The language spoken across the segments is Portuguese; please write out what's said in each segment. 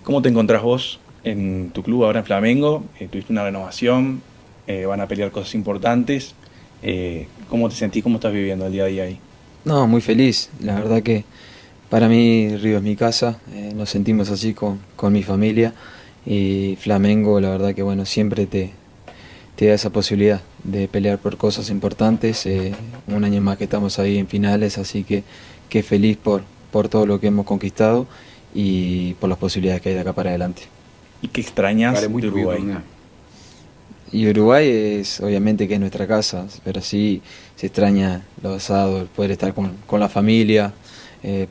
¿Cómo te encontrás vos en tu club ahora en Flamengo? Tuviste una renovación, van a pelear cosas importantes. ¿Cómo te sentís? ¿Cómo estás viviendo el día a día ahí? No, muy feliz. La verdad que para mí Río es mi casa. Nos sentimos así con mi familia. Y Flamengo, la verdad que bueno, siempre te da esa posibilidad de pelear por cosas importantes. Un año más que estamos ahí en finales, así que feliz por todo lo que hemos conquistado y por las posibilidades que hay de acá para adelante. ¿Y qué Cara, é extrañas de muito ídolo, Uruguay? né? Y Uruguay es obviamente que es nuestra casa, pero sí se extraña los asados, el poder estar con la familia,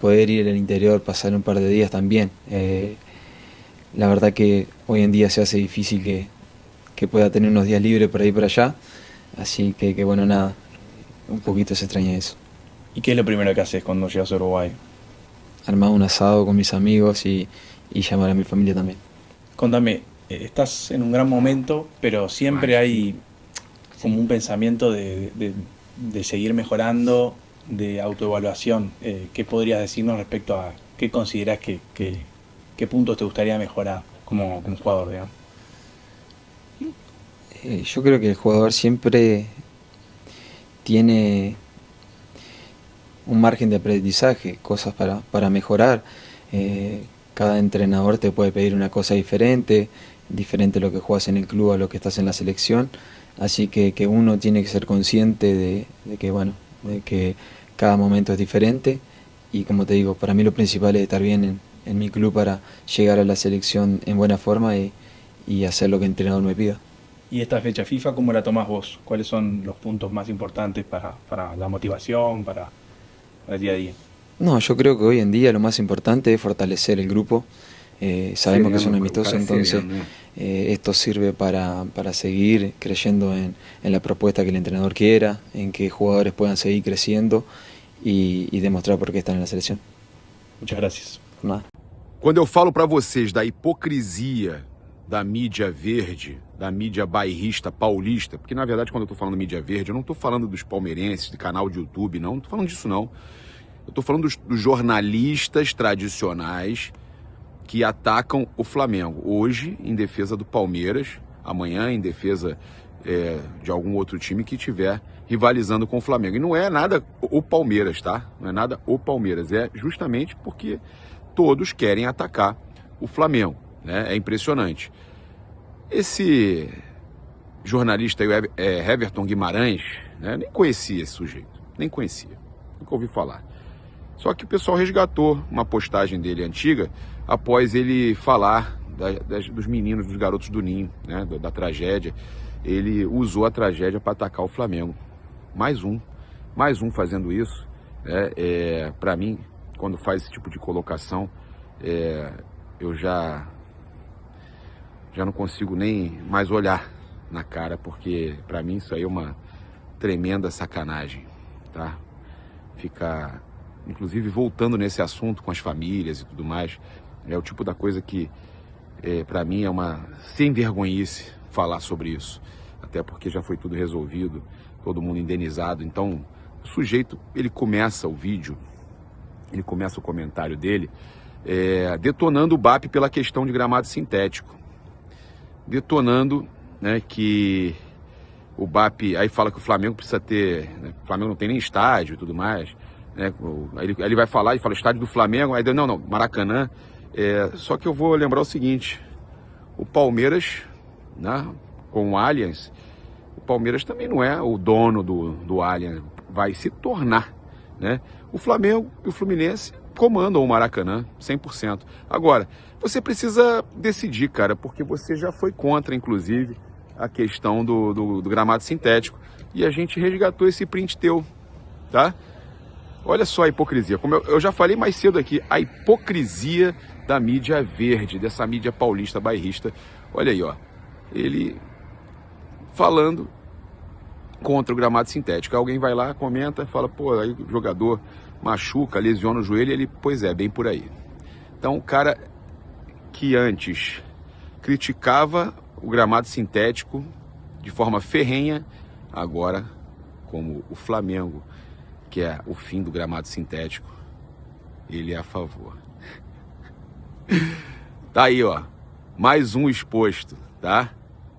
poder ir al interior, pasar un par de días también. La verdad que hoy en día se hace difícil que pueda tener unos días libres para ir para allá, así que bueno, nada, un poquito se extraña eso. ¿Y qué es lo primero que haces cuando llegas a Uruguay? Armar un asado con mis amigos y llamar a mi familia también. Contame, estás en un gran momento, pero siempre hay como un pensamiento de seguir mejorando, de autoevaluación. ¿Qué podrías decirnos respecto a qué consideras qué puntos te gustaría mejorar como jugador, digamos? Yo creo que el jugador siempre tiene un margen de aprendizaje, cosas para mejorar. Cada entrenador te puede pedir una cosa diferente, diferente lo que juegas en el club a lo que estás en la selección. Así que uno tiene que ser consciente de que, bueno, de que cada momento es diferente. Y como te digo, para mí lo principal es estar bien en mi club para llegar a la selección en buena forma y hacer lo que el entrenador me pida. ¿Y esta fecha FIFA cómo la tomás vos? ¿Cuáles son los puntos más importantes para la motivación, para el día a día? No, yo creo que hoy en día lo más importante es fortalecer el grupo. Sabemos que son Sereno, o amistosos, cara é entonces sereno, né? esto sirve para seguir creyendo en la propuesta que el entrenador quiera, en que jugadores puedan seguir creciendo y demostrar por qué están en la selección. Muchas gracias. Nada. Quando eu falo pra vocês da hipocrisia da mídia verde, da mídia bairrista paulista, porque na verdade quando eu tô falando mídia verde, eu não tô falando dos palmeirenses, de canal de YouTube, não tô falando disso não. Eu tô falando dos jornalistas tradicionais que atacam o Flamengo. Hoje em defesa do Palmeiras, amanhã em defesa de algum outro time que estiver rivalizando com o Flamengo. E não é nada o Palmeiras, tá? Não é nada o Palmeiras, é justamente porque todos querem atacar o Flamengo, né? É impressionante. Esse jornalista aí, Heverton Guimarães, né? Nem conhecia esse sujeito, nem conhecia, nunca ouvi falar. Só que o pessoal resgatou uma postagem dele antiga após ele falar dos meninos, dos garotos do Ninho, né? Da tragédia. Ele usou a tragédia para atacar o Flamengo. Mais um fazendo isso, né? Para mim, quando faz esse tipo de colocação, eu já não consigo nem mais olhar na cara, porque para mim isso aí é uma tremenda sacanagem, tá? Ficar, inclusive, voltando nesse assunto com as famílias e tudo mais, é o tipo da coisa que para mim é uma sem vergonhice falar sobre isso, até porque já foi tudo resolvido, todo mundo indenizado. Então o sujeito, ele começa o vídeo, ele começa o comentário dele detonando o BAP pela questão de gramado sintético, detonando, né, que o BAP, aí fala que o Flamengo precisa ter, né, o Flamengo não tem nem estádio e tudo mais, né, aí ele vai falar e fala estádio do Flamengo, aí não, Maracanã. Só que eu vou lembrar o seguinte, o Palmeiras, né, com o Allianz, o Palmeiras também não é o dono do Allianz, vai se tornar, né? O Flamengo e o Fluminense comandam o Maracanã 100%. Agora, você precisa decidir, cara, porque você já foi contra, inclusive, a questão do gramado sintético, e a gente resgatou esse print teu, tá? Olha só a hipocrisia, como eu já falei mais cedo aqui, a hipocrisia da mídia verde, dessa mídia paulista bairrista. Olha aí, ó, ele falando contra o gramado sintético. Alguém vai lá, comenta, fala, pô, aí o jogador machuca, lesiona o joelho, ele, pois é, bem por aí. Então, o cara que antes criticava o gramado sintético de forma ferrenha, agora, como o Flamengo, que é o fim do gramado sintético, ele é a favor. Tá aí, ó. Mais um exposto, tá?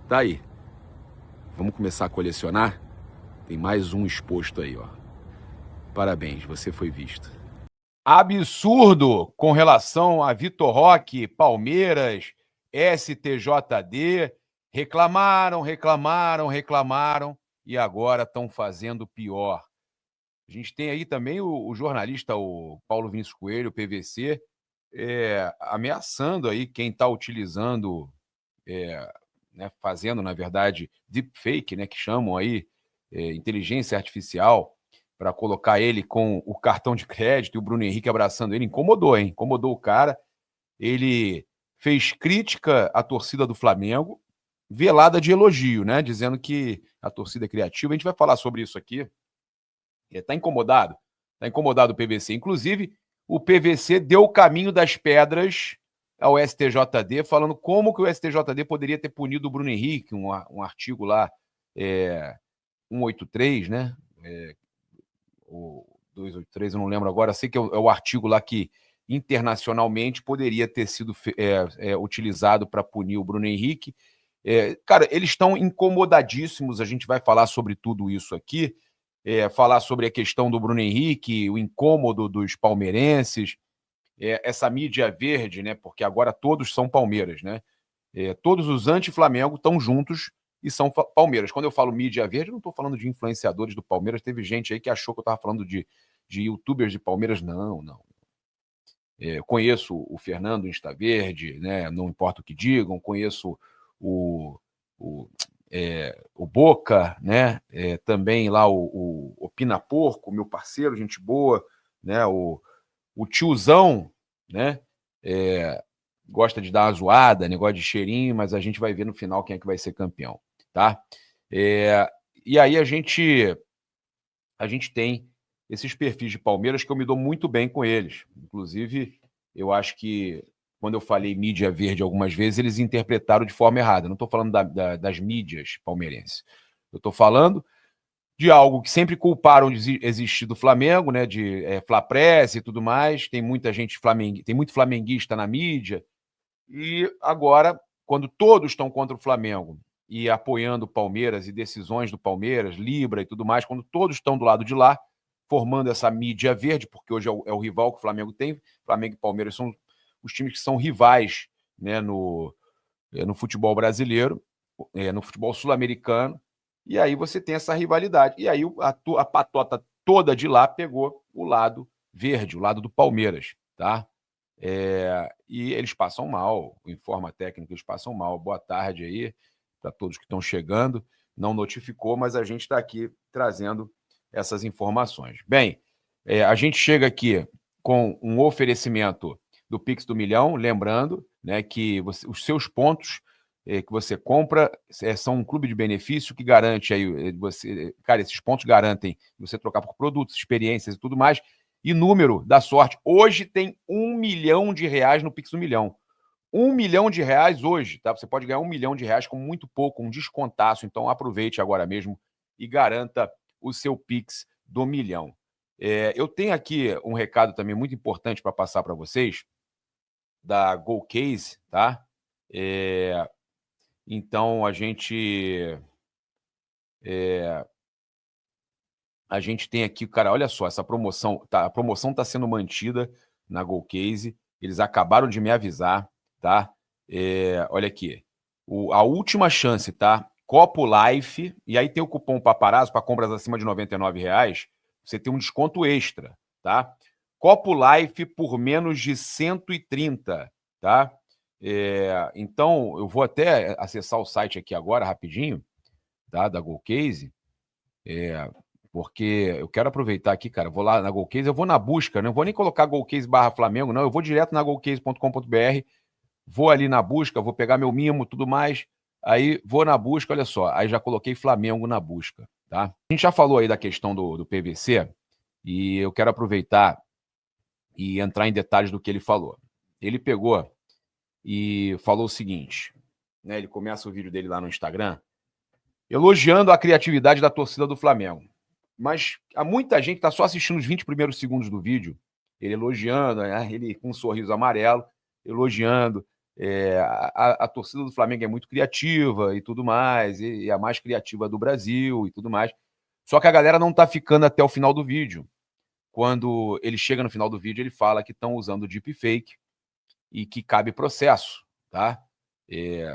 Tá aí. Vamos começar a colecionar? Tem mais um exposto aí, ó. Parabéns, você foi visto. Absurdo com relação a Vitor Roque, Palmeiras, STJD. Reclamaram e agora estão fazendo pior. A gente tem aí também o jornalista, o Paulo Vinícius Coelho, o PVC, ameaçando aí quem está utilizando, né, fazendo, na verdade, deepfake, né, que chamam aí, inteligência artificial, para colocar ele com o cartão de crédito e o Bruno Henrique abraçando ele. Incomodou, hein? Incomodou o cara. Ele fez crítica à torcida do Flamengo, velada de elogio, né? Dizendo que a torcida é criativa. A gente vai falar sobre isso aqui. Está incomodado? Está incomodado o PVC. Inclusive, o PVC deu o caminho das pedras ao STJD, falando como que o STJD poderia ter punido o Bruno Henrique, um artigo lá, 183, né? O 283, eu não lembro agora. Sei que é o artigo lá que internacionalmente poderia ter sido utilizado para punir o Bruno Henrique. Cara, eles estão incomodadíssimos. A gente vai falar sobre tudo isso aqui. Falar sobre a questão do Bruno Henrique, o incômodo dos palmeirenses, essa mídia verde, né? Porque agora todos são Palmeiras, né? Todos os anti-Flamengo estão juntos e são Palmeiras. Quando eu falo mídia verde, eu não estou falando de influenciadores do Palmeiras. Teve gente aí que achou que eu estava falando de youtubers de Palmeiras. Não. Eu conheço o Fernando Instaverde, né? Não importa o que digam. Conheço o Boca, né? Também lá o Pina Porco, meu parceiro, gente boa, né? O tiozão, né? Gosta de dar uma zoada, negócio de cheirinho, mas a gente vai ver no final quem é que vai ser campeão, tá? E aí a gente tem esses perfis de Palmeiras que eu me dou muito bem com eles. Inclusive, eu acho que quando eu falei mídia verde algumas vezes, eles interpretaram de forma errada. Não estou falando das mídias palmeirenses. Eu estou falando de algo que sempre culparam de existir do Flamengo, né? De Flapress e tudo mais. Tem muita gente tem muito flamenguista na mídia. E agora, quando todos estão contra o Flamengo e apoiando o Palmeiras e decisões do Palmeiras, Libra e tudo mais, quando todos estão do lado de lá, formando essa mídia verde, porque hoje é o rival que o Flamengo tem. Flamengo e Palmeiras são os times que são rivais, né, no futebol brasileiro, no futebol sul-americano. E aí você tem essa rivalidade. E aí a patota toda de lá pegou o lado verde, o lado do Palmeiras, tá? E eles passam mal, o Informa Técnico, eles passam mal. Boa tarde aí para todos que estão chegando. Não notificou, mas a gente está aqui trazendo essas informações. Bem, a gente chega aqui com um oferecimento do Pix do Milhão, lembrando, né, que os seus pontos que você compra são um clube de benefício que garante aí cara, esses pontos garantem você trocar por produtos, experiências e tudo mais. E número da sorte. Hoje tem R$1 milhão no Pix do Milhão. R$1 milhão hoje, tá? Você pode ganhar R$1 milhão com muito pouco, um descontaço. Então aproveite agora mesmo e garanta o seu Pix do Milhão. Eu tenho aqui um recado também muito importante para passar para vocês, da GoCase, tá? Então a gente tem aqui, cara, olha só, essa promoção, a promoção está sendo mantida na GoCase. Eles acabaram de me avisar, tá? Olha aqui, a última chance, tá? Copo Life, e aí tem o cupom Paparazzo para compras acima de R$99, você tem um desconto extra, tá? Copo Life por menos de 130, tá? Então, eu vou até acessar o site aqui agora, rapidinho, tá? Da GoCase, porque eu quero aproveitar aqui, cara, vou lá na GoCase, eu vou na busca, não vou nem colocar GoCase/Flamengo, não, eu vou direto na gocase.com.br, vou ali na busca, vou pegar meu mimo, tudo mais, aí vou na busca, olha só, aí já coloquei Flamengo na busca, tá? A gente já falou aí da questão do PVC, e eu quero aproveitar e entrar em detalhes do que ele falou. Ele pegou e falou o seguinte, né? Ele começa o vídeo dele lá no Instagram, elogiando a criatividade da torcida do Flamengo. Mas há muita gente que está só assistindo os 20 primeiros segundos do vídeo, ele elogiando, né? Ele com um sorriso amarelo, elogiando A torcida do Flamengo é muito criativa e tudo mais, e a mais criativa do Brasil e tudo mais. Só que a galera não tá ficando até o final do vídeo. Quando ele chega no final do vídeo, ele fala que estão usando deepfake e que cabe processo, tá?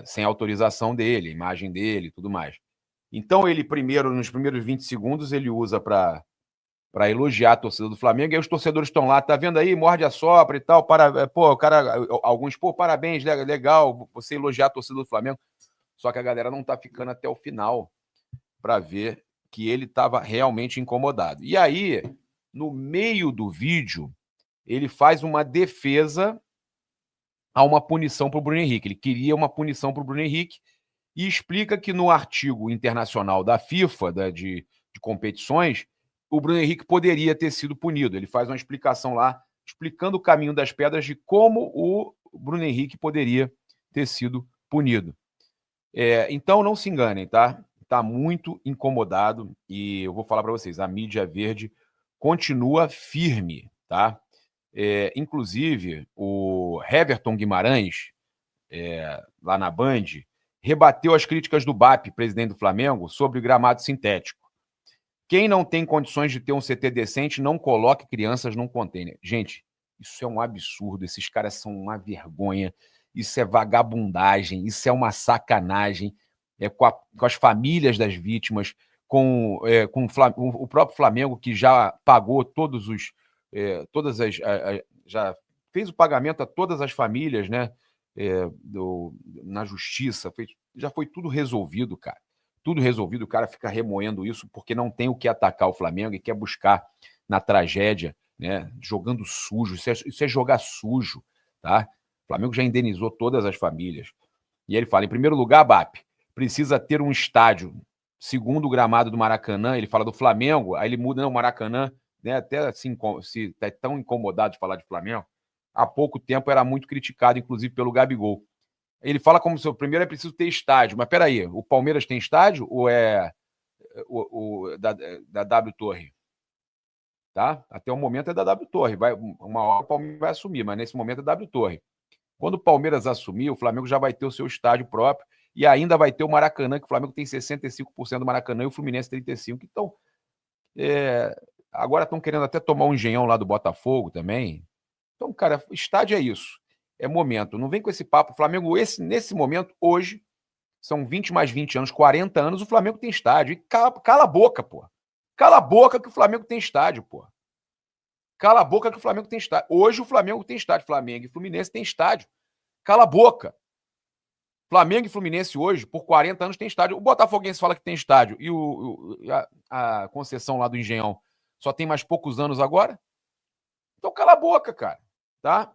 Sem autorização dele, imagem dele e tudo mais. Então, ele primeiro, nos primeiros 20 segundos, ele usa para elogiar a torcida do Flamengo, e aí os torcedores estão lá, tá vendo aí, morde a sopra e tal, pô, o cara, alguns, pô, parabéns, legal, você elogiar a torcida do Flamengo, só que a galera não tá ficando até o final para ver que ele estava realmente incomodado. E aí, no meio do vídeo, ele faz uma defesa a uma punição para o Bruno Henrique. Ele queria uma punição para o Bruno Henrique e explica que no artigo internacional da FIFA, de competições, o Bruno Henrique poderia ter sido punido. Ele faz uma explicação lá, explicando o caminho das pedras de como o Bruno Henrique poderia ter sido punido. Então, não se enganem, tá? Está muito incomodado e eu vou falar para vocês, a mídia verde continua firme, tá? Inclusive, o Heverton Guimarães, lá na Band, rebateu as críticas do BAP, presidente do Flamengo, sobre o gramado sintético. Quem não tem condições de ter um CT decente, não coloque crianças num container. Gente, isso é um absurdo, esses caras são uma vergonha, isso é vagabundagem, isso é uma sacanagem com as famílias das vítimas, com o próprio Flamengo, que já pagou já fez o pagamento a todas as famílias, né? Na justiça, já foi tudo resolvido, cara. Tudo resolvido, o cara fica remoendo isso porque não tem o que atacar o Flamengo e quer buscar na tragédia, né? Jogando sujo, isso é jogar sujo, tá? O Flamengo já indenizou todas as famílias. E ele fala, em primeiro lugar, BAP, precisa ter um estádio, segundo o gramado do Maracanã, ele fala do Flamengo, aí ele muda, não, o Maracanã, né? Até assim, se tá tão incomodado de falar de Flamengo, há pouco tempo era muito criticado, inclusive pelo Gabigol. Ele fala como se o primeiro é preciso ter estádio. Mas peraí, o Palmeiras tem estádio ou é da W Torre? Tá? Até o momento é da W Torre. Uma hora o Palmeiras vai assumir, mas nesse momento é W Torre. Quando o Palmeiras assumir, o Flamengo já vai ter o seu estádio próprio e ainda vai ter o Maracanã, que o Flamengo tem 65% do Maracanã e o Fluminense 35%. Então, agora estão querendo até tomar um engenhão lá do Botafogo também. Então, cara, estádio é isso. É momento. Não vem com esse papo. O Flamengo, nesse momento, hoje, são 20 mais 20 anos, 40 anos, o Flamengo tem estádio. E cala a boca, pô. Cala a boca que o Flamengo tem estádio, pô. Cala a boca que o Flamengo tem estádio. Hoje o Flamengo tem estádio. Flamengo e Fluminense tem estádio. Cala a boca. Flamengo e Fluminense hoje, por 40 anos, tem estádio. O Botafoguense fala que tem estádio. E a concessão lá do Engenhão só tem mais poucos anos agora. Então cala a boca, cara. Tá?